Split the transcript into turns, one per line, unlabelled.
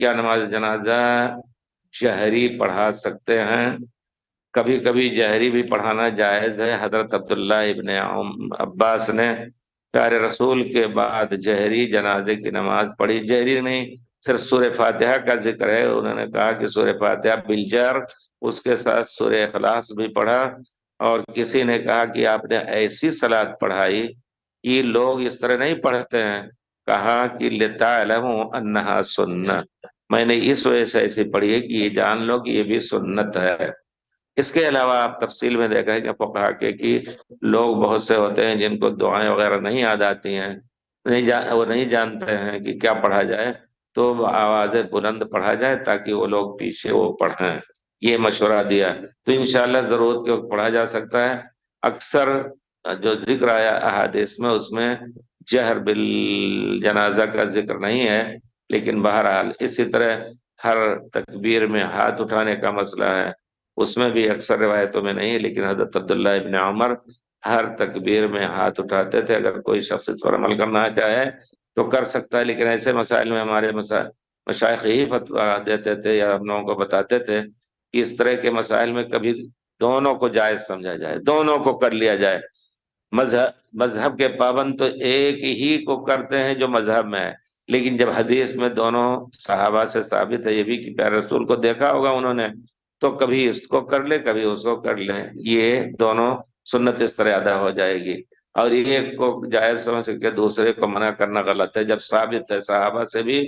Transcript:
کیا نماز جنازہ جہری پڑھا سکتے ہیں؟ کبھی کبھی جہری بھی پڑھانا جائز ہے۔ حضرت عبداللہ ابن عباس نے پیارے رسول کے بعد جہری جنازے کی نماز پڑھی، جہری نہیں، صرف سورہ فاتحہ کا ذکر ہے، انہوں نے کہا کہ سورہ فاتحہ بالجہر، اس کے ساتھ سورہ اخلاص بھی پڑھا۔ اور کسی نے کہا کہ آپ نے ایسی صلاۃ پڑھائی کہ لوگ اس طرح نہیں پڑھتے ہیں، کہا کہ لِتَعْلَمُوا أَنَّهَا سُنَّۃ، میں نے اس وجہ سے ایسی پڑھی ہے کہ یہ جان لو کہ یہ بھی سنت ہے۔ اس کے علاوہ آپ تفصیل میں دیکھا ہے کہ فقہا کے کہ لوگ بہت سے ہوتے ہیں جن کو دعائیں وغیرہ نہیں یاد آتی ہیں، وہ نہیں جانتے ہیں کہ کیا پڑھا جائے، تو وہ آواز بلند پڑھا جائے تاکہ وہ لوگ پیچھے وہ پڑھیں، یہ مشورہ دیا۔ تو انشاءاللہ ضرورت کے وقت پڑھا جا سکتا ہے۔ اکثر جو ذکر آیا احادیث میں، اس میں جہر بالجنازہ کا ذکر نہیں ہے، لیکن بہرحال اسی طرح ہر تکبیر میں ہاتھ اٹھانے کا مسئلہ ہے، اس میں بھی اکثر روایتوں میں نہیں ہے، لیکن حضرت عبداللہ ابن عمر ہر تکبیر میں ہاتھ اٹھاتے تھے۔ اگر کوئی شخص اس پر عمل کرنا چاہے تو کر سکتا ہے، لیکن ایسے مسائل میں ہمارے مشائخ ہی فتویٰ دیتے تھے یا ہم لوگوں کو بتاتے تھے کہ اس طرح کے مسائل میں کبھی دونوں کو جائز سمجھا جائے، دونوں کو کر لیا جائے۔ مذہب کے پابند تو ایک ہی کو کرتے ہیں جو مذہب میں ہے، لیکن جب حدیث میں دونوں صحابہ سے ثابت ہے، یہ بھی کہ پیارے رسول کو دیکھا ہوگا انہوں نے، تو کبھی اس کو کر لے کبھی اس کو کر لے، یہ دونوں سنت اس طرح ادا ہو جائے گی۔ اور ایک کو جائز سمجھ کے دوسرے کو منع کرنا غلط ہے، جب ثابت ہے صحابہ سے بھی